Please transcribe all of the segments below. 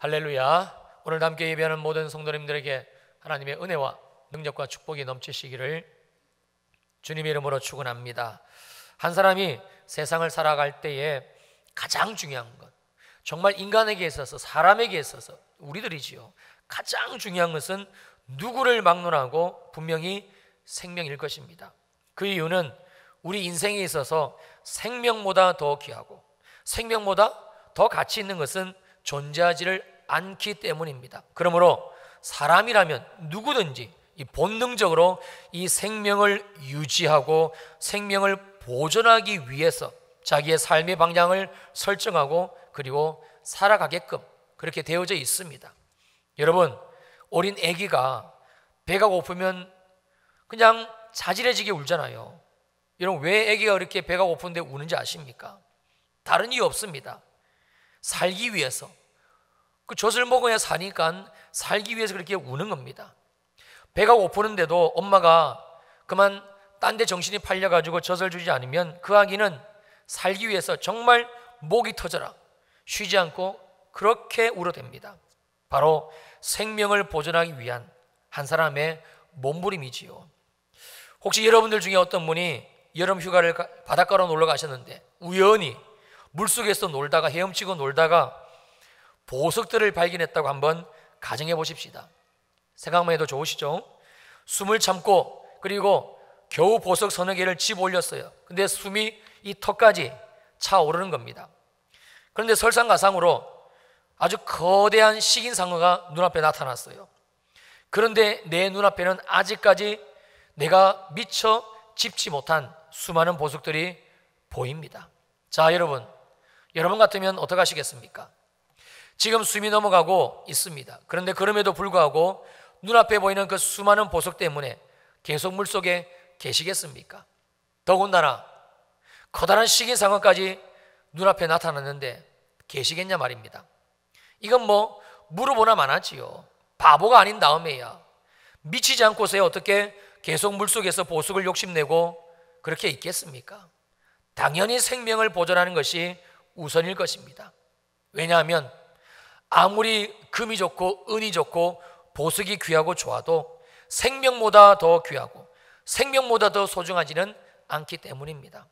할렐루야. 오늘 함께 예배하는 모든 성도님들에게 하나님의 은혜와 능력과 축복이 넘치시기를 주님의 이름으로 축원합니다. 한 사람이 세상을 살아갈 때에 가장 중요한 것, 정말 인간에게 있어서, 사람에게 있어서, 우리들이지요, 가장 중요한 것은 누구를 막론하고 분명히 생명일 것입니다. 그 이유는 우리 인생에 있어서 생명보다 더 귀하고 생명보다 더 가치 있는 것은 존재하지를 않기 때문입니다. 그러므로 사람이라면 누구든지 이 본능적으로 이 생명을 유지하고 생명을 보존하기 위해서 자기의 삶의 방향을 설정하고 그리고 살아가게끔 그렇게 되어져 있습니다. 여러분, 어린 아기가 배가 고프면 그냥 자지러지게 울잖아요. 여러분, 왜 아기가 그렇게 배가 고픈데 우는지 아십니까? 다른 이유 없습니다. 살기 위해서, 그 젖을 먹어야 사니까 살기 위해서 그렇게 우는 겁니다. 배가 고프는데도 엄마가 그만 딴 데 정신이 팔려가지고 젖을 주지 않으면 그 아기는 살기 위해서 정말 목이 터져라 쉬지 않고 그렇게 울어댑니다. 바로 생명을 보존하기 위한 한 사람의 몸부림이지요. 혹시 여러분들 중에 어떤 분이 여름 휴가를 바닷가로 놀러 가셨는데 우연히 물속에서 놀다가 헤엄치고 놀다가 보석들을 발견했다고 한번 가정해 보십시다. 생각만 해도 좋으시죠? 숨을 참고 그리고 겨우 보석 서너 개를 집 올렸어요. 근데 숨이 이 턱까지 차오르는 겁니다. 그런데 설상가상으로 아주 거대한 식인상어가 눈앞에 나타났어요. 그런데 내 눈앞에는 아직까지 내가 미처 짚지 못한 수많은 보석들이 보입니다. 자, 여러분 같으면 어떻게 하시겠습니까? 지금 숨이 넘어가고 있습니다. 그런데 그럼에도 불구하고 눈앞에 보이는 그 수많은 보석 때문에 계속 물속에 계시겠습니까? 더군다나 커다란 식인상어까지 눈앞에 나타났는데 계시겠냐 말입니다. 이건 뭐 물어보나 마나지요. 바보가 아닌 다음에야 미치지 않고서야 어떻게 계속 물속에서 보석을 욕심내고 그렇게 있겠습니까? 당연히 생명을 보존하는 것이 우선일 것입니다. 왜냐하면 아무리 금이 좋고 은이 좋고 보석이 귀하고 좋아도 생명보다 더 귀하고 생명보다 더 소중하지는 않기 때문입니다.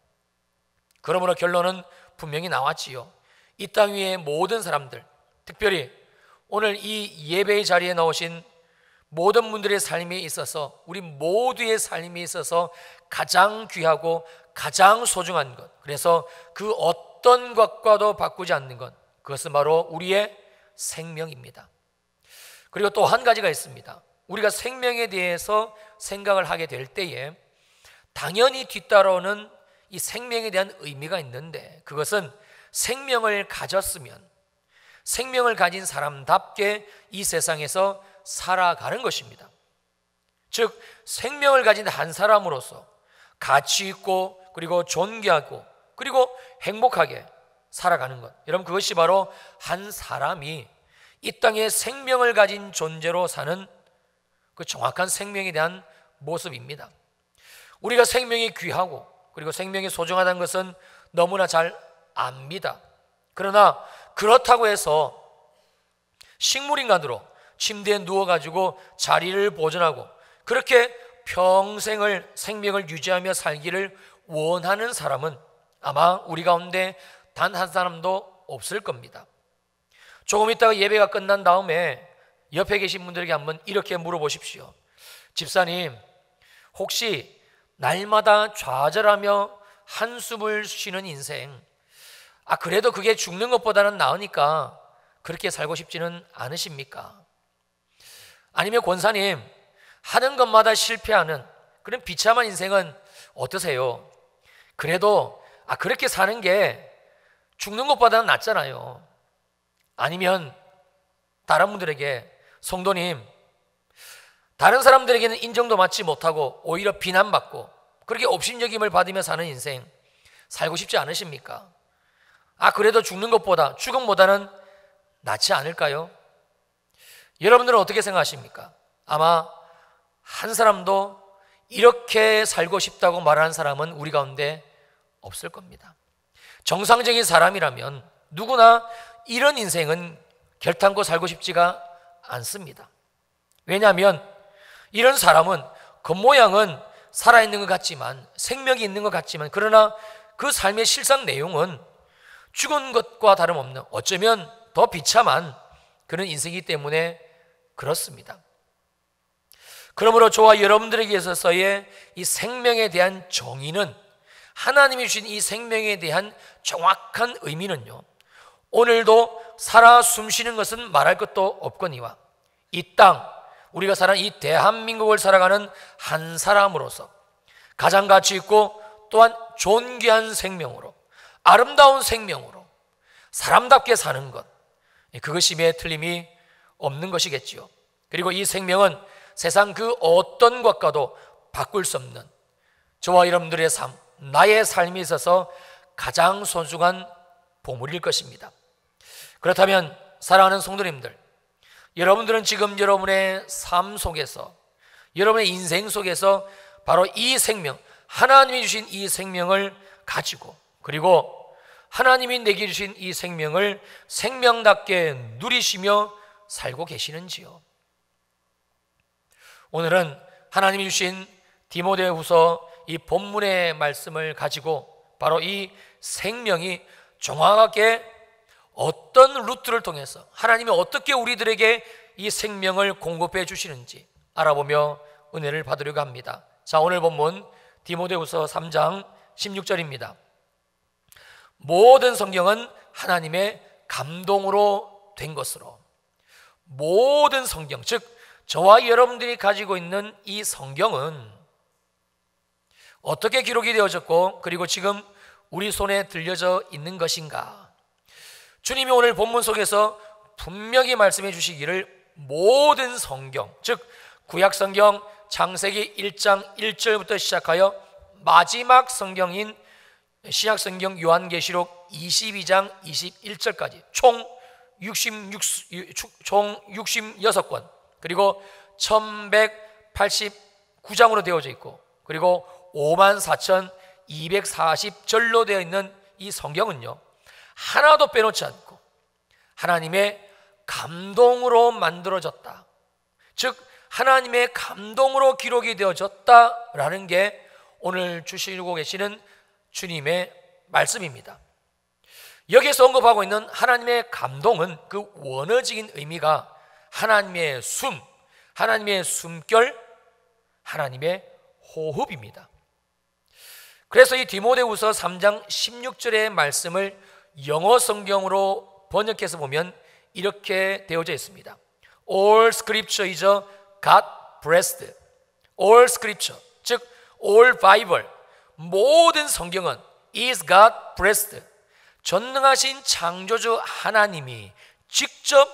그러므로 결론은 분명히 나왔지요. 이 땅 위의 모든 사람들, 특별히 오늘 이 예배의 자리에 나오신 모든 분들의 삶에 있어서, 우리 모두의 삶에 있어서 가장 귀하고 가장 소중한 것, 그래서 그 어떤 것과도 바꾸지 않는 것, 그것은 바로 우리의 생명입니다. 그리고 또 한 가지가 있습니다. 우리가 생명에 대해서 생각을 하게 될 때에 당연히 뒤따라오는 이 생명에 대한 의미가 있는데, 그것은 생명을 가졌으면 생명을 가진 사람답게 이 세상에서 살아가는 것입니다. 즉 생명을 가진 한 사람으로서 가치 있고 그리고 존귀하고 그리고 행복하게 살아가는 것, 여러분 그것이 바로 한 사람이 이 땅에 생명을 가진 존재로 사는 그 정확한 생명에 대한 모습입니다. 우리가 생명이 귀하고 그리고 생명이 소중하다는 것은 너무나 잘 압니다. 그러나 그렇다고 해서 식물인간으로 침대에 누워가지고 자리를 보존하고 그렇게 평생을 생명을 유지하며 살기를 원하는 사람은 아마 우리 가운데 단 한 사람도 없을 겁니다. 조금 있다가 예배가 끝난 다음에 옆에 계신 분들에게 한번 이렇게 물어보십시오. 집사님, 혹시 날마다 좌절하며 한숨을 쉬는 인생, 그래도 그게 죽는 것보다는 나으니까 그렇게 살고 싶지는 않으십니까? 아니면 권사님, 하는 것마다 실패하는 그런 비참한 인생은 어떠세요? 그래도 그렇게 사는 게 죽는 것보다는 낫잖아요. 아니면 다른 분들에게, 성도님, 다른 사람들에게는 인정도 받지 못하고 오히려 비난받고 그렇게 업신여김을 받으며 사는 인생 살고 싶지 않으십니까? 그래도 죽는 것보다, 죽음보다는 낫지 않을까요? 여러분들은 어떻게 생각하십니까? 아마 한 사람도 이렇게 살고 싶다고 말하는 사람은 우리 가운데 없을 겁니다. 정상적인 사람이라면 누구나 이런 인생은 결탄코 살고 싶지가 않습니다. 왜냐하면 이런 사람은 겉모양은 살아있는 것 같지만, 생명이 있는 것 같지만, 그러나 그 삶의 실상 내용은 죽은 것과 다름없는, 어쩌면 더 비참한 그런 인생이기 때문에 그렇습니다. 그러므로 저와 여러분들에게 있어서의 이 생명에 대한 정의는, 하나님이 주신 이 생명에 대한 정확한 의미는요, 오늘도 살아 숨쉬는 것은 말할 것도 없거니와 이 땅, 우리가 살아가는 이 대한민국을 살아가는 한 사람으로서 가장 가치 있고 또한 존귀한 생명으로, 아름다운 생명으로 사람답게 사는 것, 그것이 매 틀림이 없는 것이겠지요. 그리고 이 생명은 세상 그 어떤 것과도 바꿀 수 없는 저와 여러분들의 삶, 나의 삶에 있어서 가장 소중한 보물일 것입니다. 그렇다면 사랑하는 성도님들, 여러분들은 지금 여러분의 삶 속에서, 여러분의 인생 속에서 바로 이 생명, 하나님이 주신 이 생명을 가지고, 그리고 하나님이 내게 주신 이 생명을 생명답게 누리시며 살고 계시는지요? 오늘은 하나님이 주신 디모데후서 이 본문의 말씀을 가지고 바로 이 생명이 정확하게 어떤 루트를 통해서 하나님이 어떻게 우리들에게 이 생명을 공급해 주시는지 알아보며 은혜를 받으려고 합니다. 자, 오늘 본문 디모데후서 3장 16절입니다. 모든 성경은 하나님의 감동으로 된 것으로, 모든 성경, 즉 저와 여러분들이 가지고 있는 이 성경은 어떻게 기록이 되어졌고, 그리고 지금 우리 손에 들려져 있는 것인가? 주님이 오늘 본문 속에서 분명히 말씀해 주시기를 모든 성경, 즉 구약 성경 창세기 1장 1절부터 시작하여 마지막 성경인 신약 성경 요한계시록 22장 21절까지 총 66권, 그리고 1189장으로 되어져 있고, 그리고 54,240절로 되어 있는 이 성경은요, 하나도 빼놓지 않고 하나님의 감동으로 만들어졌다, 즉 하나님의 감동으로 기록이 되어졌다라는 게 오늘 주시고 계시는 주님의 말씀입니다. 여기에서 언급하고 있는 하나님의 감동은 그 원어적인 의미가 하나님의 숨, 하나님의 숨결, 하나님의 호흡입니다. 그래서 이 디모데후서 3장 16절의 말씀을 영어 성경으로 번역해서 보면 이렇게 되어져 있습니다. All scripture is God breathed. All scripture, 즉 all Bible, 모든 성경은 is God breathed. 전능하신 창조주 하나님이 직접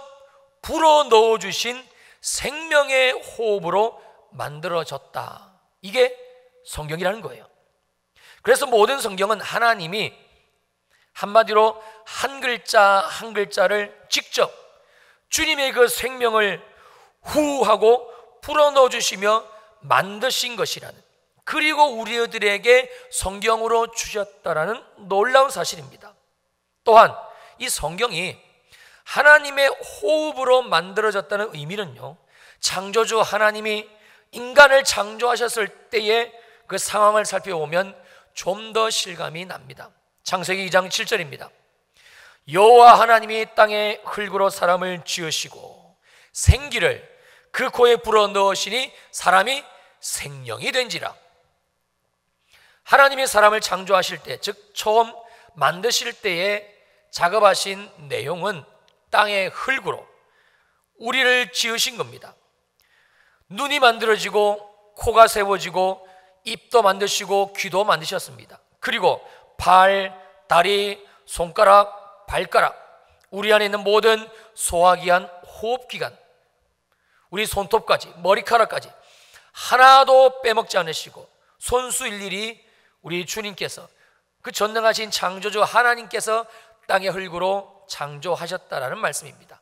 불어 넣어주신 생명의 호흡으로 만들어졌다. 이게 성경이라는 거예요. 그래서 모든 성경은 하나님이 한마디로 한 글자 한 글자를 직접 주님의 그 생명을 후하고 불어넣어 주시며 만드신 것이라는, 그리고 우리들에게 성경으로 주셨다라는 놀라운 사실입니다. 또한 이 성경이 하나님의 호흡으로 만들어졌다는 의미는요, 창조주 하나님이 인간을 창조하셨을 때의 그 상황을 살펴보면 좀 더 실감이 납니다. 창세기 2장 7절입니다. 여호와 하나님이 땅에 흙으로 사람을 지으시고 생기를 그 코에 불어넣으시니 사람이 생명이 된지라. 하나님이 사람을 창조하실 때, 즉 처음 만드실 때에 작업하신 내용은 땅의 흙으로 우리를 지으신 겁니다. 눈이 만들어지고 코가 세워지고 입도 만드시고 귀도 만드셨습니다. 그리고 발, 다리, 손가락, 발가락, 우리 안에 있는 모든 소화기관, 호흡기관, 우리 손톱까지, 머리카락까지 하나도 빼먹지 않으시고 손수 일일이 우리 주님께서, 그 전능하신 창조주 하나님께서 땅의 흙으로 창조하셨다라는 말씀입니다.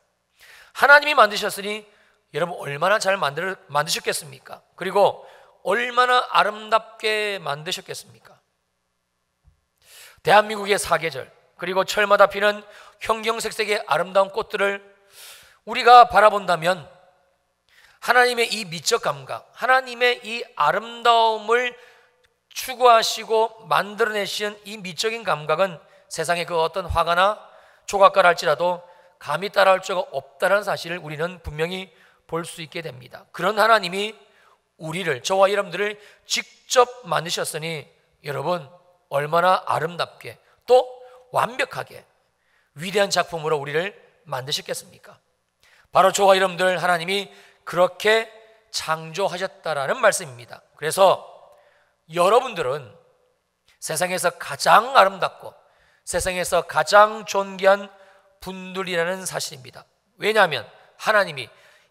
하나님이 만드셨으니 여러분 얼마나 잘 만드셨겠습니까? 그리고 얼마나 아름답게 만드셨겠습니까? 대한민국의 사계절, 그리고 철마다 피는 형형색색의 아름다운 꽃들을 우리가 바라본다면 하나님의 이 미적 감각, 하나님의 이 아름다움을 추구하시고 만들어내신 이 미적인 감각은 세상의 그 어떤 화가나 조각가라 할지라도 감히 따라할 수가 없다는 사실을 우리는 분명히 볼 수 있게 됩니다. 그런 하나님이 우리를, 저와 여러분들을 직접 만드셨으니 여러분 얼마나 아름답게 또 완벽하게 위대한 작품으로 우리를 만드셨겠습니까? 바로 저와 여러분들 하나님이 그렇게 창조하셨다라는 말씀입니다. 그래서 여러분들은 세상에서 가장 아름답고 세상에서 가장 존귀한 분들이라는 사실입니다. 왜냐하면 하나님이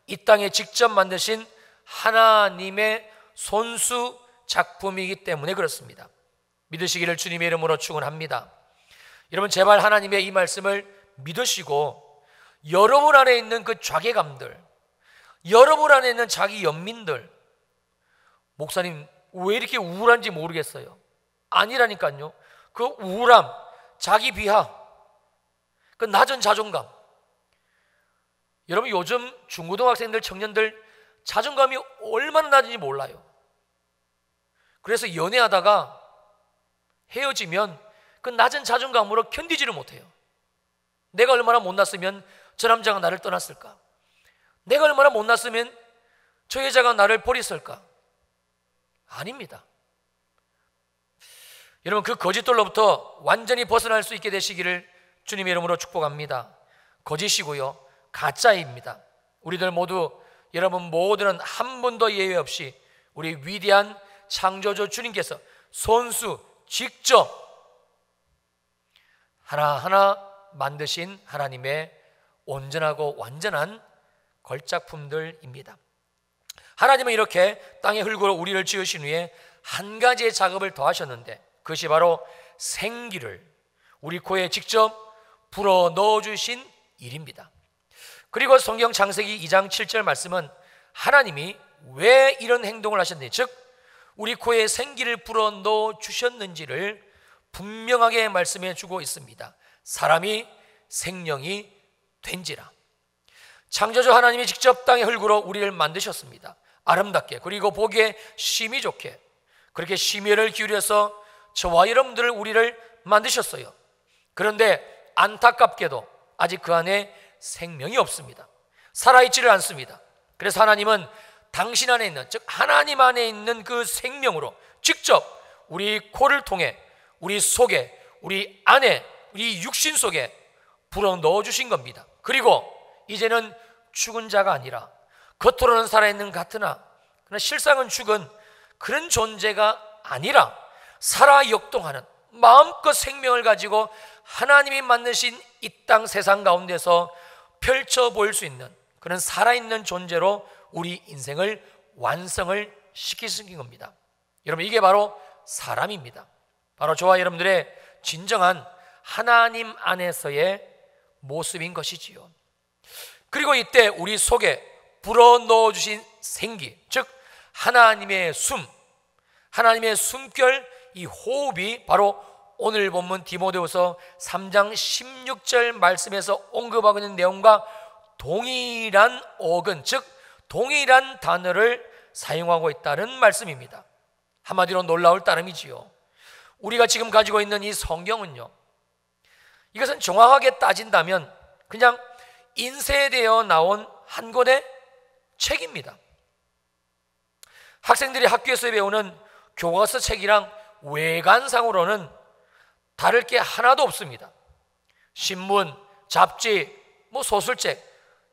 이 땅에 직접 만드신 하나님의 손수 작품이기 때문에 그렇습니다. 믿으시기를 주님의 이름으로 축원합니다. 여러분 제발 하나님의 이 말씀을 믿으시고 여러분 안에 있는 그 자괴감들, 여러분 안에 있는 자기 연민들, 목사님 왜 이렇게 우울한지 모르겠어요. 아니라니까요. 그 우울함, 자기 비하, 그 낮은 자존감. 여러분 요즘 중고등학생들, 청년들 자존감이 얼마나 낮은지 몰라요. 그래서 연애하다가 헤어지면 그 낮은 자존감으로 견디지를 못해요. 내가 얼마나 못났으면 저 남자가 나를 떠났을까? 내가 얼마나 못났으면 저 여자가 나를 버렸을까? 아닙니다. 여러분 그 거짓들로부터 완전히 벗어날 수 있게 되시기를 주님의 이름으로 축복합니다. 거짓이고요, 가짜입니다. 우리들 모두, 여러분 모두는 한 분도 예외 없이 우리 위대한 창조주 주님께서 손수 직접 하나하나 만드신 하나님의 온전하고 완전한 걸작품들입니다. 하나님은 이렇게 땅의 흙으로 우리를 지으신 후에 한 가지의 작업을 더 하셨는데 그것이 바로 생기를 우리 코에 직접 불어 넣어주신 일입니다. 그리고 성경 창세기 2장 7절 말씀은 하나님이 왜 이런 행동을 하셨는지, 즉 우리 코에 생기를 불어 넣어 주셨는지를 분명하게 말씀해 주고 있습니다. 사람이 생명이 된지라. 창조주 하나님이 직접 땅의 흙으로 우리를 만드셨습니다. 아름답게, 그리고 보기에 심이 좋게 그렇게 심혈을 기울여서 저와 여러분들을, 우리를 만드셨어요. 그런데 안타깝게도 아직 그 안에 생명이 없습니다. 살아있지를 않습니다. 그래서 하나님은 당신 안에 있는, 즉 하나님 안에 있는 그 생명으로 직접 우리 코를 통해 우리 속에, 우리 안에, 우리 육신 속에 불어 넣어주신 겁니다. 그리고 이제는 죽은 자가 아니라 겉으로는 살아있는 같으나 그러나 실상은 죽은 그런 존재가 아니라 살아 역동하는, 마음껏 생명을 가지고 하나님이 만드신 이 땅 세상 가운데서 펼쳐 보일 수 있는 그런 살아있는 존재로 우리 인생을 완성을 시키신 겁니다. 여러분 이게 바로 사람입니다. 바로 저와 여러분들의 진정한 하나님 안에서의 모습인 것이지요. 그리고 이때 우리 속에 불어넣어 주신 생기, 즉 하나님의 숨, 하나님의 숨결, 이 호흡이 바로 오늘 본문 디모데후서 3장 16절 말씀에서 언급하고 있는 내용과 동일한 어근, 즉 동일한 단어를 사용하고 있다는 말씀입니다. 한마디로 놀라울 따름이지요. 우리가 지금 가지고 있는 이 성경은요, 이것은 정확하게 따진다면 그냥 인쇄되어 나온 한 권의 책입니다. 학생들이 학교에서 배우는 교과서 책이랑 외관상으로는 다를 게 하나도 없습니다. 신문, 잡지, 소설책,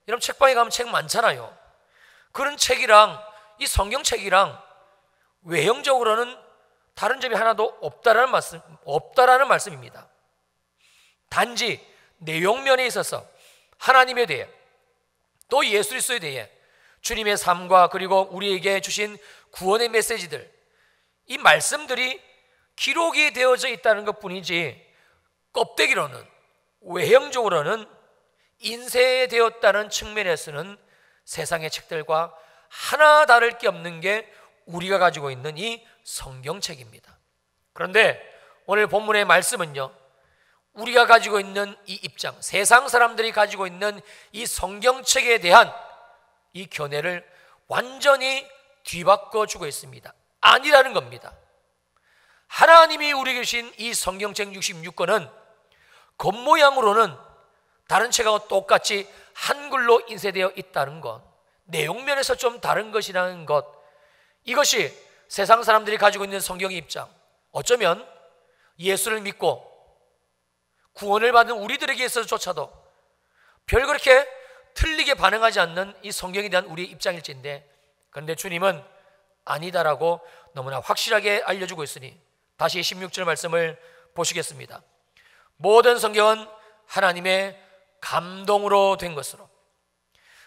이런 책방에 가면 책 많잖아요. 그런 책이랑 이 성경책이랑 외형적으로는 다른 점이 하나도 없다라는 말씀입니다. 단지 내용면에 있어서 하나님에 대해, 또 예수 그리스도에 대해, 주님의 삶과 그리고 우리에게 주신 구원의 메시지들, 이 말씀들이 기록이 되어져 있다는 것뿐이지 껍데기로는, 외형적으로는 인쇄되었다는 측면에서는 세상의 책들과 하나 다를 게 없는 게 우리가 가지고 있는 이 성경책입니다. 그런데 오늘 본문의 말씀은요, 우리가 가지고 있는 이 입장, 세상 사람들이 가지고 있는 이 성경책에 대한 이 견해를 완전히 뒤바꿔 주고 있습니다. 아니라는 겁니다. 하나님이 우리 계신 이 성경책 66권은 겉모양으로는 다른 책하고 똑같이 한글로 인쇄되어 있다는 것, 내용면에서 좀 다른 것이라는 것, 이것이 세상 사람들이 가지고 있는 성경의 입장, 어쩌면 예수를 믿고 구원을 받은 우리들에게 있어서조차도 별 그렇게 틀리게 반응하지 않는 이 성경에 대한 우리의 입장일진데, 그런데 주님은 아니다라고 너무나 확실하게 알려주고 있으니 다시 16절 말씀을 보시겠습니다. 모든 성경은 하나님의 감동으로 된 것으로.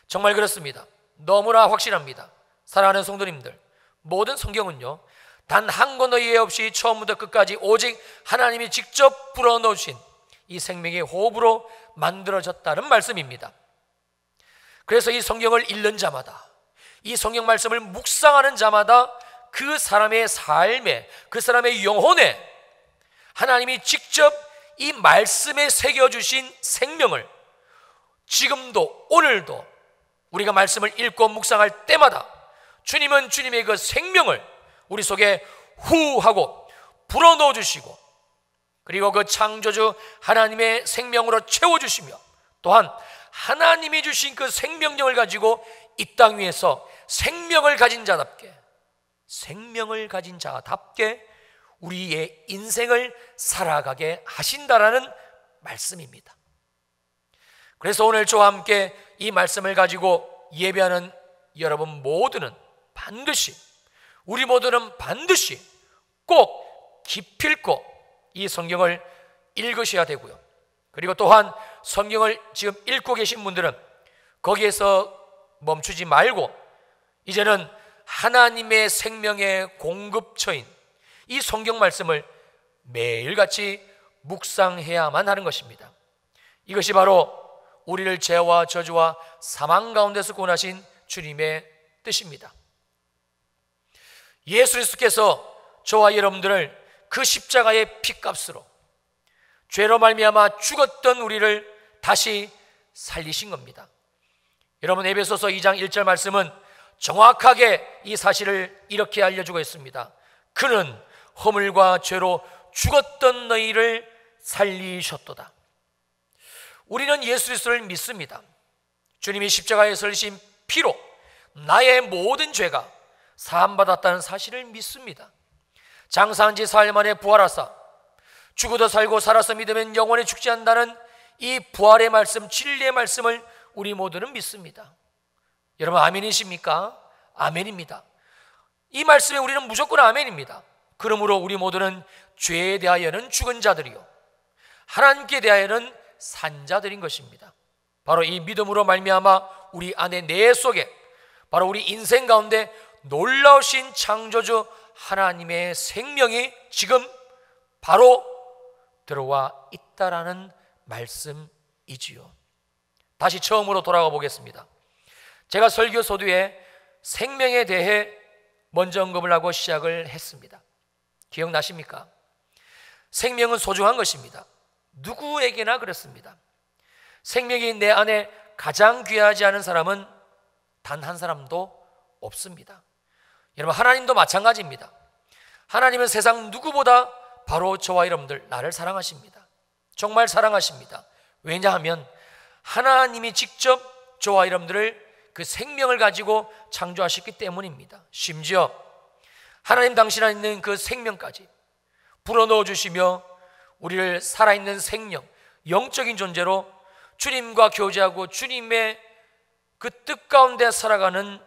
정말 그렇습니다. 너무나 확실합니다. 사랑하는 성도님들, 모든 성경은요, 단 한 권의 예외 없이 처음부터 끝까지 오직 하나님이 직접 불어넣으신 이 생명의 호흡으로 만들어졌다는 말씀입니다. 그래서 이 성경을 읽는 자마다, 이 성경 말씀을 묵상하는 자마다 그 사람의 삶에, 그 사람의 영혼에 하나님이 직접 이 말씀에 새겨주신 생명을 지금도 오늘도 우리가 말씀을 읽고 묵상할 때마다 주님은 주님의 그 생명을 우리 속에 후하고 불어넣어 주시고, 그리고 그 창조주 하나님의 생명으로 채워주시며, 또한 하나님이 주신 그 생명력을 가지고 이 땅 위에서 생명을 가진 자답게 우리의 인생을 살아가게 하신다라는 말씀입니다. 그래서 오늘 저와 함께 이 말씀을 가지고 예배하는 여러분 모두는 우리 모두는 반드시 꼭 기필코 이 성경을 읽으셔야 되고요. 그리고 또한 성경을 지금 읽고 계신 분들은 거기에서 멈추지 말고 이제는 하나님의 생명의 공급처인 이 성경 말씀을 매일같이 묵상해야만 하는 것입니다. 이것이 바로 우리를 죄와 저주와 사망 가운데서 구원하신 주님의 뜻입니다. 예수 그리스도께서 저와 여러분들을 그 십자가의 피값으로 죄로 말미암아 죽었던 우리를 다시 살리신 겁니다. 여러분, 에베소서 2장 1절 말씀은 정확하게 이 사실을 이렇게 알려주고 있습니다. 그는 허물과 죄로 죽었던 너희를 살리셨도다. 우리는 예수 그리스도를 믿습니다. 주님이 십자가에 설리신 피로 나의 모든 죄가 사함받았다는 사실을 믿습니다. 장사한 지 사흘 만에 부활하사 죽어도 살고 살아서 믿으면 영원히 죽지 않는다는 이 부활의 말씀, 진리의 말씀을 우리 모두는 믿습니다. 여러분, 아멘이십니까? 아멘입니다. 이 말씀에 우리는 무조건 아멘입니다. 그러므로 우리 모두는 죄에 대하여는 죽은 자들이요 하나님께 대하여는 산 자들인 것입니다. 바로 이 믿음으로 말미암아 우리 안에 내 속에, 바로 우리 인생 가운데 놀라우신 창조주 하나님의 생명이 지금 바로 들어와 있다라는 말씀이지요. 다시 처음으로 돌아가 보겠습니다. 제가 설교 서두에 생명에 대해 먼저 언급을 하고 시작을 했습니다. 기억나십니까? 생명은 소중한 것입니다. 누구에게나 그렇습니다. 생명이 내 안에 가장 귀하지 않은 사람은 단 한 사람도 없습니다. 여러분, 하나님도 마찬가지입니다. 하나님은 세상 누구보다 바로 저와 여러분들, 나를 사랑하십니다. 정말 사랑하십니다. 왜냐하면 하나님이 직접 저와 여러분들을 그 생명을 가지고 창조하셨기 때문입니다. 심지어 하나님 당신 안에 있는 그 생명까지 불어넣어 주시며 우리를 살아있는 생명, 영적인 존재로 주님과 교제하고 주님의 그 뜻 가운데 살아가는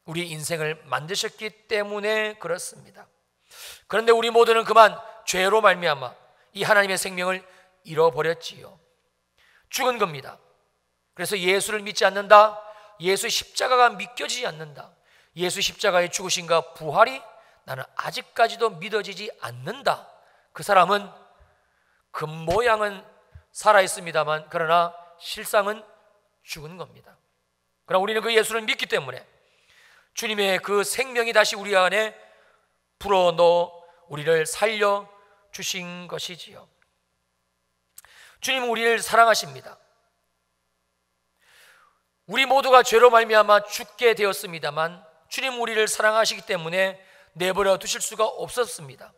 우리 인생을 만드셨기 때문에 그렇습니다. 그런데 우리 모두는 그만 죄로 말미암아 이 하나님의 생명을 잃어버렸지요. 죽은 겁니다. 그래서 예수를 믿지 않는다, 예수의 십자가가 믿겨지지 않는다, 예수 십자가의 죽으심과 부활이 나는 아직까지도 믿어지지 않는다, 그 사람은 겉모양은 살아있습니다만 그러나 실상은 죽은 겁니다. 그러나 우리는 그 예수를 믿기 때문에 주님의 그 생명이 다시 우리 안에 불어넣어 우리를 살려주신 것이지요. 주님은 우리를 사랑하십니다. 우리 모두가 죄로 말미암아 죽게 되었습니다만 주님은 우리를 사랑하시기 때문에 내버려 두실 수가 없었습니다.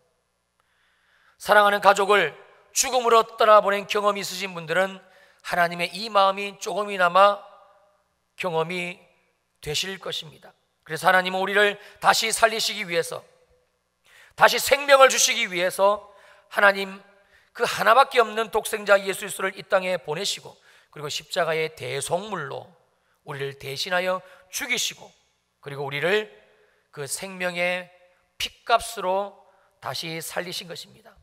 사랑하는 가족을 죽음으로 떠나보낸 경험이 있으신 분들은 하나님의 이 마음이 조금이나마 경험이 되실 것입니다. 그래서 하나님은 우리를 다시 살리시기 위해서, 다시 생명을 주시기 위해서 하나님 그 하나밖에 없는 독생자 예수 그리스도를 이 땅에 보내시고, 그리고 십자가의 대속물로 우리를 대신하여 죽이시고, 그리고 우리를 그 생명의 핏값으로 다시 살리신 것입니다.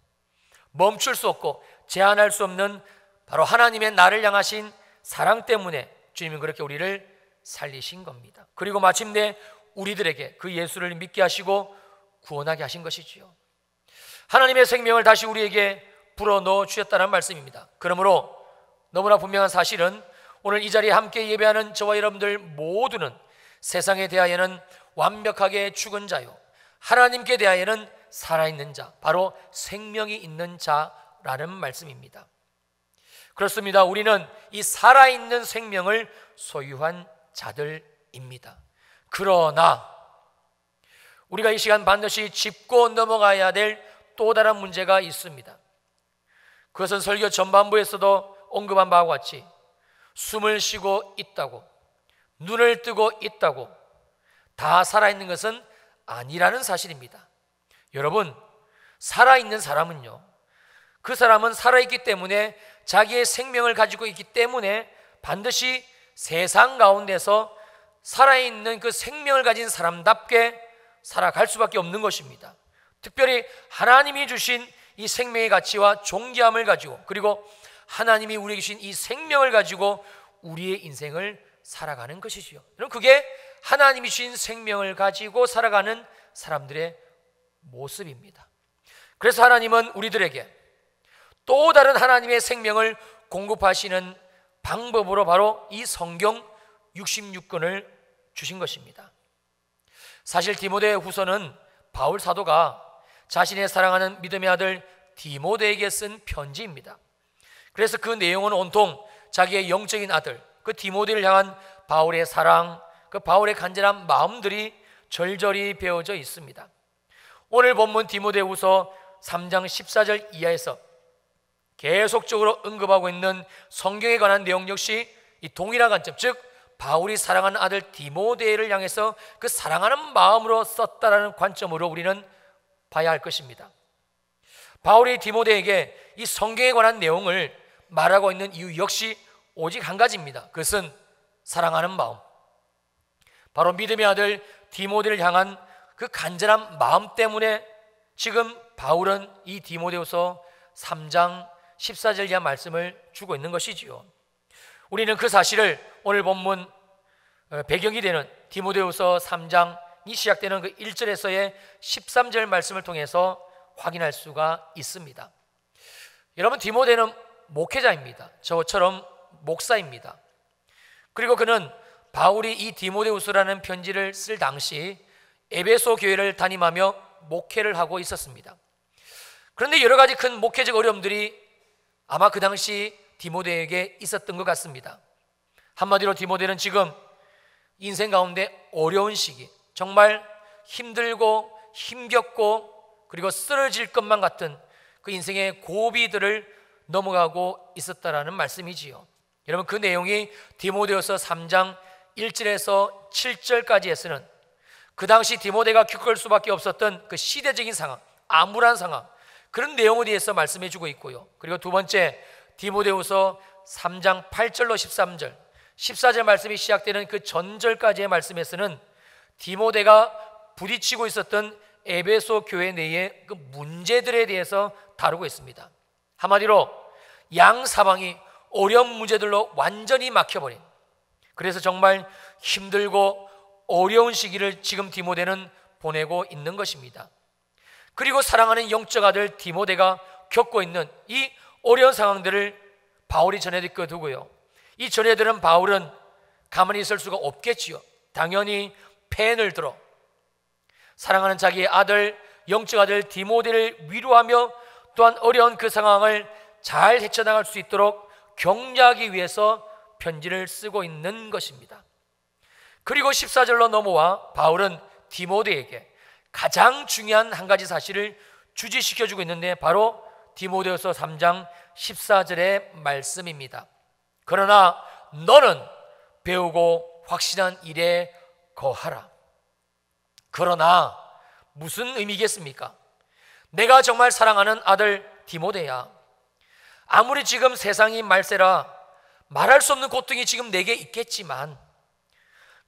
멈출 수 없고 제한할 수 없는 바로 하나님의 나를 향하신 사랑 때문에 주님은 그렇게 우리를 살리신 겁니다. 그리고 마침내 우리들에게 그 예수를 믿게 하시고 구원하게 하신 것이지요. 하나님의 생명을 다시 우리에게 불어넣어 주셨다는 말씀입니다. 그러므로 너무나 분명한 사실은 오늘 이 자리에 함께 예배하는 저와 여러분들 모두는 세상에 대하여는 완벽하게 죽은 자요, 하나님께 대하여는 살아있는 자, 바로 생명이 있는 자라는 말씀입니다. 그렇습니다. 우리는 이 살아있는 생명을 소유한 자들입니다. 그러나 우리가 이 시간 반드시 짚고 넘어가야 될 또 다른 문제가 있습니다. 그것은 설교 전반부에서도 언급한 바와 같이 숨을 쉬고 있다고, 눈을 뜨고 있다고 다 살아있는 것은 아니라는 사실입니다. 여러분, 살아있는 사람은요, 그 사람은 살아있기 때문에, 자기의 생명을 가지고 있기 때문에 반드시 세상 가운데서 살아있는 그 생명을 가진 사람답게 살아갈 수밖에 없는 것입니다. 특별히 하나님이 주신 이 생명의 가치와 존귀함을 가지고, 그리고 하나님이 우리에게 주신 이 생명을 가지고 우리의 인생을 살아가는 것이지요. 여러분, 그게 하나님이 주신 생명을 가지고 살아가는 사람들의 모습입니다. 그래서 하나님은 우리들에게 또 다른 하나님의 생명을 공급하시는 방법으로 바로 이 성경 66권을 주신 것입니다. 사실 디모데 후서는 바울 사도가 자신의 사랑하는 믿음의 아들 디모데에게 쓴 편지입니다. 그래서 그 내용은 온통 자기의 영적인 아들 그 디모데를 향한 바울의 사랑, 그 바울의 간절한 마음들이 절절히 배어져 있습니다. 오늘 본문 디모데후서 3장 14절 이하에서 계속적으로 언급하고 있는 성경에 관한 내용 역시 이 동일한 관점, 즉 바울이 사랑하는 아들 디모데를 향해서 그 사랑하는 마음으로 썼다라는 관점으로 우리는 봐야 할 것입니다. 바울이 디모데에게 이 성경에 관한 내용을 말하고 있는 이유 역시 오직 한 가지입니다. 그것은 사랑하는 마음, 바로 믿음의 아들 디모데를 향한 그 간절한 마음 때문에 지금 바울은 이 디모데후서 3장 14절 이하 말씀을 주고 있는 것이지요. 우리는 그 사실을 오늘 본문 배경이 되는 디모데후서 3장이 시작되는 그 1절에서의 13절 말씀을 통해서 확인할 수가 있습니다. 여러분, 디모데는 목회자입니다. 저처럼 목사입니다. 그리고 그는 바울이 이 디모데후서라는 편지를 쓸 당시 에베소 교회를 담임하며 목회를 하고 있었습니다. 그런데 여러 가지 큰 목회적 어려움들이 아마 그 당시 디모데에게 있었던 것 같습니다. 한마디로 디모데는 지금 인생 가운데 어려운 시기, 정말 힘들고 힘겹고 그리고 쓰러질 것만 같은 그 인생의 고비들을 넘어가고 있었다라는 말씀이지요. 여러분, 그 내용이 디모데후서 3장 1절에서 7절까지에서는 그 당시 디모데가 겪을 수밖에 없었던 그 시대적인 상황, 암울한 상황, 그런 내용에 대해서 말씀해 주고 있고요. 그리고 두 번째, 디모데후서 3장 8절로 13절, 14절 말씀이 시작되는 그 전절까지의 말씀에서는 디모데가 부딪히고 있었던 에베소 교회 내의 그 문제들에 대해서 다루고 있습니다. 한마디로 양사방이 어려운 문제들로 완전히 막혀버린, 그래서 정말 힘들고 어려운 시기를 지금 디모데는 보내고 있는 것입니다. 그리고 사랑하는 영적 아들 디모데가 겪고 있는 이 어려운 상황들을 바울이 전해듣게 두고요, 이 전해들은 바울은 가만히 있을 수가 없겠지요. 당연히 펜을 들어 사랑하는 자기의 아들, 영적 아들 디모데를 위로하며 또한 어려운 그 상황을 잘 헤쳐나갈 수 있도록 격려하기 위해서 편지를 쓰고 있는 것입니다. 그리고 14절로 넘어와 바울은 디모데에게 가장 중요한 한 가지 사실을 주지시켜주고 있는데 바로 디모데후서 3장 14절의 말씀입니다. 그러나 너는 배우고 확신한 일에 거하라. 그러나 무슨 의미겠습니까? 내가 정말 사랑하는 아들 디모데야, 아무리 지금 세상이 말세라 말할 수 없는 고통이 지금 내게 있겠지만,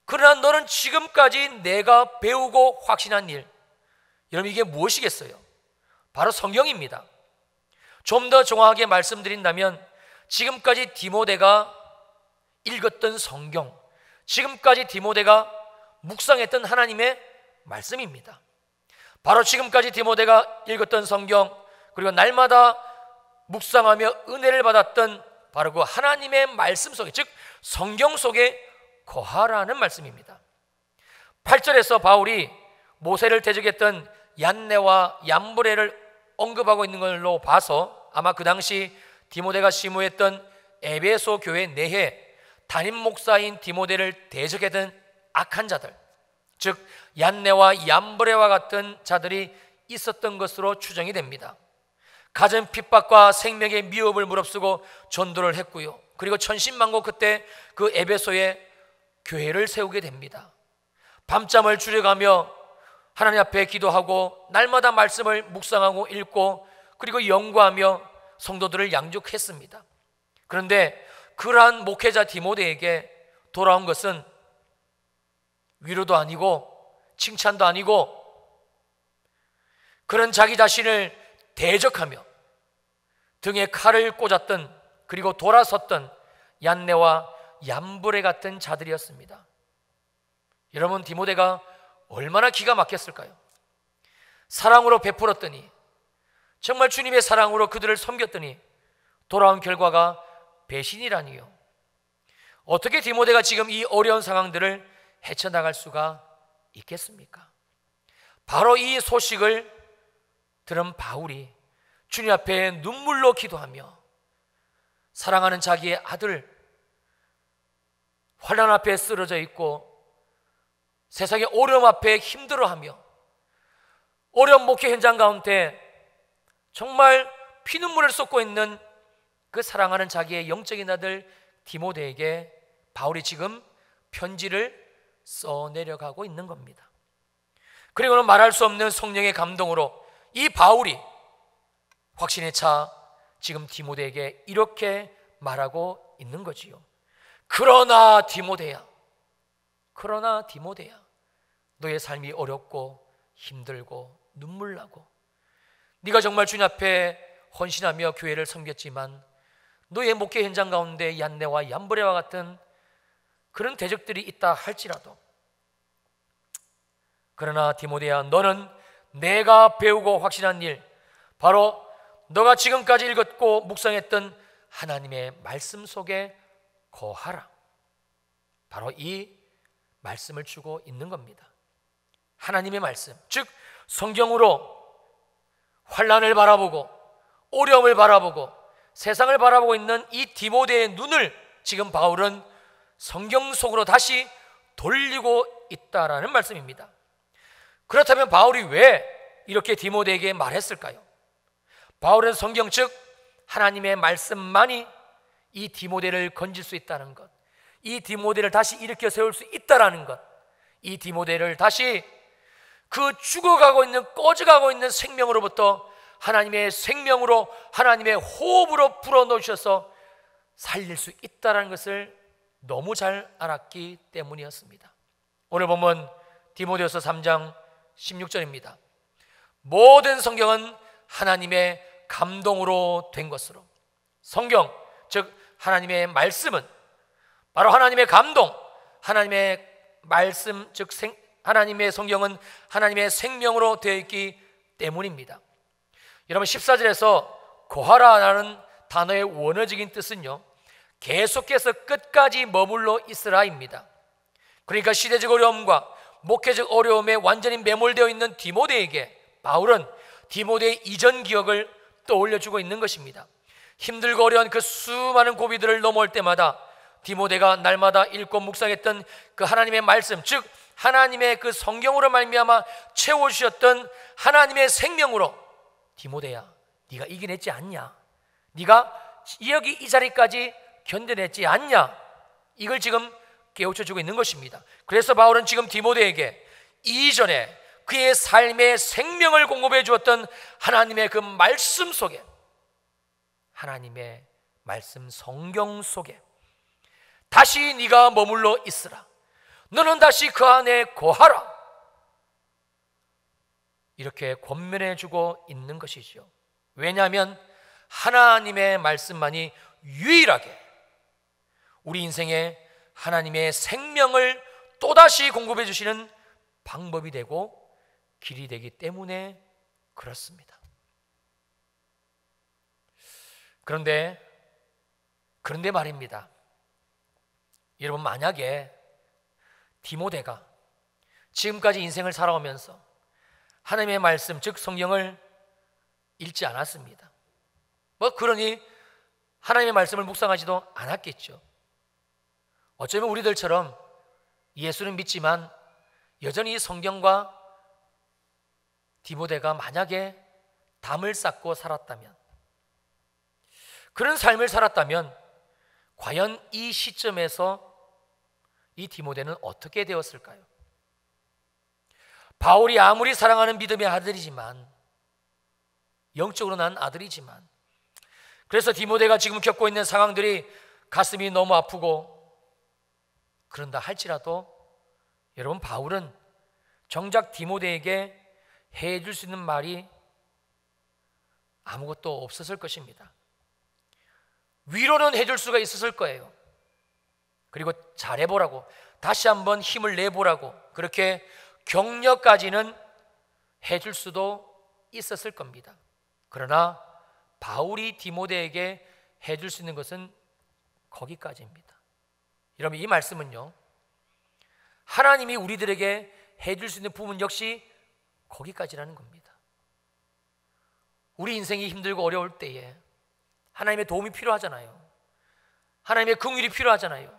그러나 너는 지금까지 내가 배우고 확신한 일, 여러분 이게 무엇이겠어요? 바로 성경입니다. 좀 더 정확하게 말씀드린다면 지금까지 디모데가 읽었던 성경, 지금까지 디모데가 묵상했던 하나님의 말씀입니다. 바로 지금까지 디모데가 읽었던 성경, 그리고 날마다 묵상하며 은혜를 받았던 바로 그 하나님의 말씀 속에, 즉 성경 속에 거하라는 말씀입니다. 8절에서 바울이 모세를 대적했던 얀네와 얌브레를 언급하고 있는 걸로 봐서 아마 그 당시 디모데가 심우했던 에베소 교회 내에 담임 목사인 디모데를 대적했던 악한 자들, 즉 얀네와 얌브레와 같은 자들이 있었던 것으로 추정이 됩니다. 가진 핍박과 생명의 미움을 무릅쓰고 전도를 했고요, 그리고 천신만고 그때 그 에베소에 교회를 세우게 됩니다. 밤잠을 줄여가며 하나님 앞에 기도하고 날마다 말씀을 묵상하고 읽고 그리고 연구하며 성도들을 양육했습니다. 그런데 그러한 목회자 디모데에게 돌아온 것은 위로도 아니고 칭찬도 아니고 그런 자기 자신을 대적하며 등에 칼을 꽂았던, 그리고 돌아섰던 얀네와 얌브레 같은 자들이었습니다. 여러분, 디모데가 얼마나 기가 막혔을까요? 사랑으로 베풀었더니, 정말 주님의 사랑으로 그들을 섬겼더니 돌아온 결과가 배신이라니요. 어떻게 디모데가 지금 이 어려운 상황들을 헤쳐나갈 수가 있겠습니까? 바로 이 소식을 들은 바울이 주님 앞에 눈물로 기도하며 사랑하는 자기의 아들, 환난 앞에 쓰러져 있고 세상의 어려움 앞에 힘들어하며 어려운 목회 현장 가운데 정말 피눈물을 쏟고 있는 그 사랑하는 자기의 영적인 아들 디모데에게 바울이 지금 편지를 써내려가고 있는 겁니다. 그리고는 말할 수 없는 성령의 감동으로 이 바울이 확신에 차 지금 디모데에게 이렇게 말하고 있는 거지요. 그러나 디모데야, 너의 삶이 어렵고 힘들고 눈물나고 네가 정말 주님 앞에 헌신하며 교회를 섬겼지만 너의 목회 현장 가운데 얀네와 얌브레와 같은 그런 대적들이 있다 할지라도, 그러나 디모데야, 너는 내가 배우고 확신한 일, 바로 너가 지금까지 읽었고 묵상했던 하나님의 말씀 속에 거하라. 바로 이 말씀을 주고 있는 겁니다. 하나님의 말씀, 즉 성경으로 환난을 바라보고 어려움을 바라보고 세상을 바라보고 있는 이 디모데의 눈을 지금 바울은 성경 속으로 다시 돌리고 있다라는 말씀입니다. 그렇다면 바울이 왜 이렇게 디모데에게 말했을까요? 바울은 성경, 즉 하나님의 말씀만이 이 디모데를 건질 수 있다는 것, 이 디모데를 다시 일으켜 세울 수 있다라는 것, 이 디모데를 다시 그 죽어가고 있는, 꺼져가고 있는 생명으로부터 하나님의 생명으로, 하나님의 호흡으로 불어넣으셔서 살릴 수 있다는 것을 너무 잘 알았기 때문이었습니다. 오늘 본문 디모데후서 3장 16절입니다. 모든 성경은 하나님의 감동으로 된 것으로, 성경, 즉 하나님의 말씀은 바로 하나님의 감동, 하나님의 말씀, 즉 하나님의 성경은 하나님의 생명으로 되어 있기 때문입니다. 여러분, 14절에서 거하라라는 단어의 원어적인 뜻은요, 계속해서 끝까지 머물러 있으라입니다. 그러니까 시대적 어려움과 목회적 어려움에 완전히 매몰되어 있는 디모데에게 바울은 디모데의 이전 기억을 떠올려주고 있는 것입니다. 힘들고 어려운 그 수많은 고비들을 넘어올 때마다 디모데가 날마다 읽고 묵상했던 그 하나님의 말씀, 즉 하나님의 그 성경으로 말미암아 채워주셨던 하나님의 생명으로, 디모데야, 네가 이겨냈지 않냐? 네가 여기 이 자리까지 견뎌냈지 않냐? 이걸 지금 깨우쳐주고 있는 것입니다. 그래서 바울은 지금 디모데에게 이전에 그의 삶의 생명을 공급해 주었던 하나님의 그 말씀 속에, 하나님의 말씀 성경 속에 다시 네가 머물러 있으라. 너는 다시 그 안에 거하라. 이렇게 권면해 주고 있는 것이죠. 왜냐하면 하나님의 말씀만이 유일하게 우리 인생에 하나님의 생명을 또다시 공급해 주시는 방법이 되고 길이 되기 때문에 그렇습니다. 그런데 말입니다. 여러분, 만약에 디모데가 지금까지 인생을 살아오면서 하나님의 말씀, 즉 성경을 읽지 않았습니다. 그러니 하나님의 말씀을 묵상하지도 않았겠죠. 어쩌면 우리들처럼 예수는 믿지만 여전히 성경과 디모데가 만약에 담을 쌓고 살았다면, 그런 삶을 살았다면 과연 이 시점에서 이 디모데는 어떻게 되었을까요? 바울이 아무리 사랑하는 믿음의 아들이지만, 영적으로 난 아들이지만, 그래서 디모데가 지금 겪고 있는 상황들이 가슴이 너무 아프고 그런다 할지라도 여러분, 바울은 정작 디모데에게 해줄 수 있는 말이 아무것도 없었을 것입니다. 위로는 해줄 수가 있었을 거예요. 그리고 잘해보라고, 다시 한번 힘을 내보라고, 그렇게 격려까지는 해줄 수도 있었을 겁니다. 그러나 바울이 디모데에게 해줄 수 있는 것은 거기까지입니다. 여러분, 이 말씀은요, 하나님이 우리들에게 해줄 수 있는 부분 역시 거기까지라는 겁니다. 우리 인생이 힘들고 어려울 때에 하나님의 도움이 필요하잖아요. 하나님의 긍휼이 필요하잖아요.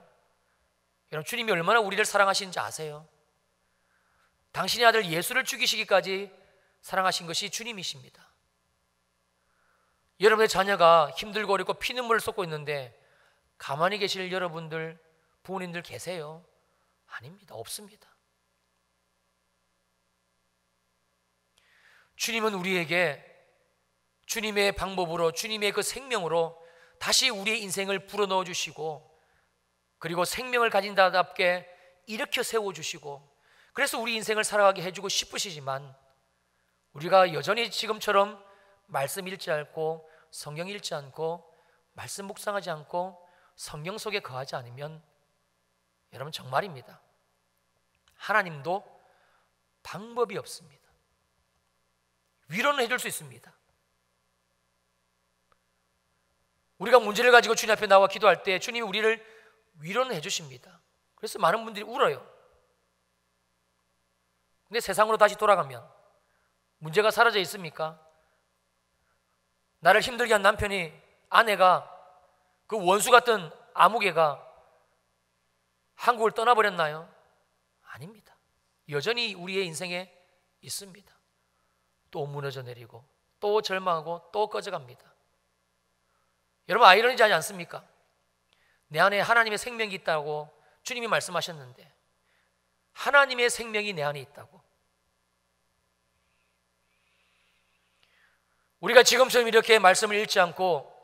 여러분, 주님이 얼마나 우리를 사랑하시는지 아세요? 당신의 아들 예수를 죽이시기까지 사랑하신 것이 주님이십니다. 여러분의 자녀가 힘들고 어렵고 피눈물을 쏟고 있는데 가만히 계실 여러분들, 부모님들 계세요? 아닙니다. 없습니다. 주님은 우리에게 주님의 방법으로, 주님의 그 생명으로 다시 우리의 인생을 불어넣어 주시고, 그리고 생명을 가진 자답게 일으켜 세워주시고, 그래서 우리 인생을 살아가게 해주고 싶으시지만, 우리가 여전히 지금처럼 말씀 읽지 않고 성경 읽지 않고 말씀 묵상하지 않고 성경 속에 거하지 않으면 여러분, 정말입니다, 하나님도 방법이 없습니다. 위로는 해줄 수 있습니다. 우리가 문제를 가지고 주님 앞에 나와 기도할 때 주님이 우리를 위로는 해주십니다. 그래서 많은 분들이 울어요. 근데 세상으로 다시 돌아가면 문제가 사라져 있습니까? 나를 힘들게 한 남편이, 아내가, 그 원수 같은 아무개가 한국을 떠나버렸나요? 아닙니다. 여전히 우리의 인생에 있습니다. 또 무너져 내리고 또 절망하고 또 꺼져갑니다. 여러분, 아이러니하지 않습니까? 내 안에 하나님의 생명이 있다고 주님이 말씀하셨는데 하나님의 생명이 내 안에 있다고, 우리가 지금처럼 이렇게 말씀을 읽지 않고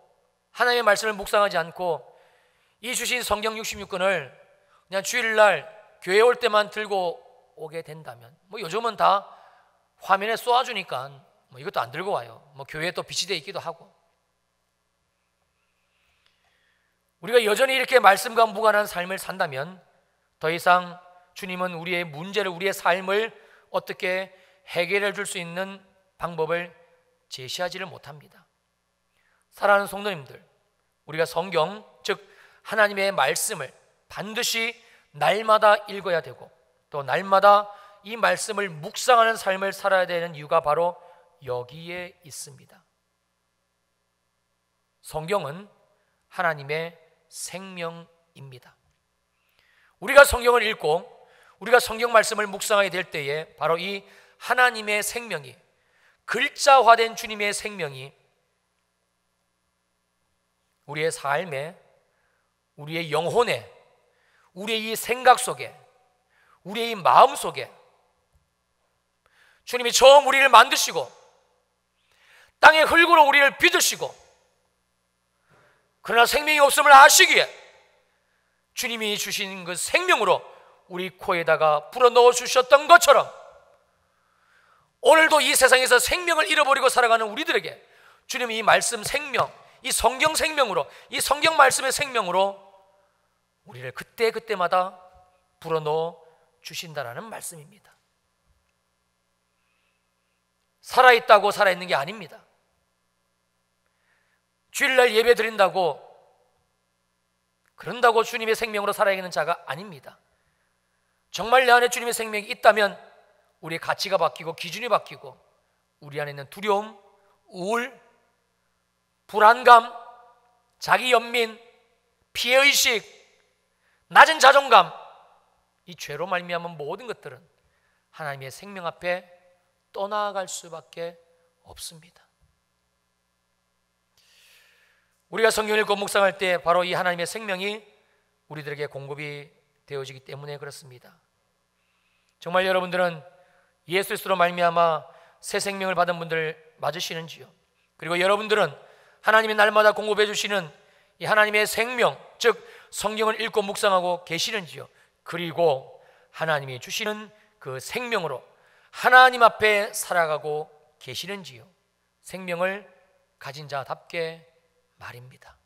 하나님의 말씀을 묵상하지 않고 이 주신 성경 66권을 그냥 주일날 교회 올 때만 들고 오게 된다면, 요즘은 다 화면에 쏘아주니까 이것도 안 들고 와요. 교회에 또 빛이 되어 있기도 하고. 우리가 여전히 이렇게 말씀과 무관한 삶을 산다면 더 이상 주님은 우리의 문제를, 우리의 삶을 어떻게 해결해 줄 수 있는 방법을 제시하지를 못합니다. 사랑하는 성도님들, 우리가 성경, 즉 하나님의 말씀을 반드시 날마다 읽어야 되고 또 날마다 이 말씀을 묵상하는 삶을 살아야 되는 이유가 바로 여기에 있습니다. 성경은 하나님의 생명입니다. 우리가 성경을 읽고 우리가 성경 말씀을 묵상하게 될 때에 바로 이 하나님의 생명이, 글자화된 주님의 생명이 우리의 삶에, 우리의 영혼에, 우리의 이 생각 속에, 우리의 이 마음 속에, 주님이 처음 우리를 만드시고 땅의 흙으로 우리를 빚으시고 그러나 생명이 없음을 아시기에 주님이 주신 그 생명으로 우리 코에다가 불어넣어 주셨던 것처럼 오늘도 이 세상에서 생명을 잃어버리고 살아가는 우리들에게 주님이 이 말씀 생명, 이 성경 생명으로, 이 성경 말씀의 생명으로 우리를 그때그때마다 불어넣어 주신다라는 말씀입니다. 살아있다고 살아있는 게 아닙니다. 주일날 예배 드린다고, 그런다고 주님의 생명으로 살아있는 자가 아닙니다. 정말 내 안에 주님의 생명이 있다면 우리의 가치가 바뀌고 기준이 바뀌고 우리 안에 있는 두려움, 우울, 불안감, 자기 연민, 피해의식, 낮은 자존감, 이 죄로 말미암은 모든 것들은 하나님의 생명 앞에 떠나갈 수밖에 없습니다. 우리가 성경을 읽고 묵상할 때 바로 이 하나님의 생명이 우리들에게 공급이 되어지기 때문에 그렇습니다. 정말 여러분들은 예수 그리스도로 말미암아 새 생명을 받은 분들 맞으시는지요? 그리고 여러분들은 하나님이 날마다 공급해 주시는 이 하나님의 생명, 즉 성경을 읽고 묵상하고 계시는지요? 그리고 하나님이 주시는 그 생명으로 하나님 앞에 살아가고 계시는지요? 생명을 가진 자답게 말입니다.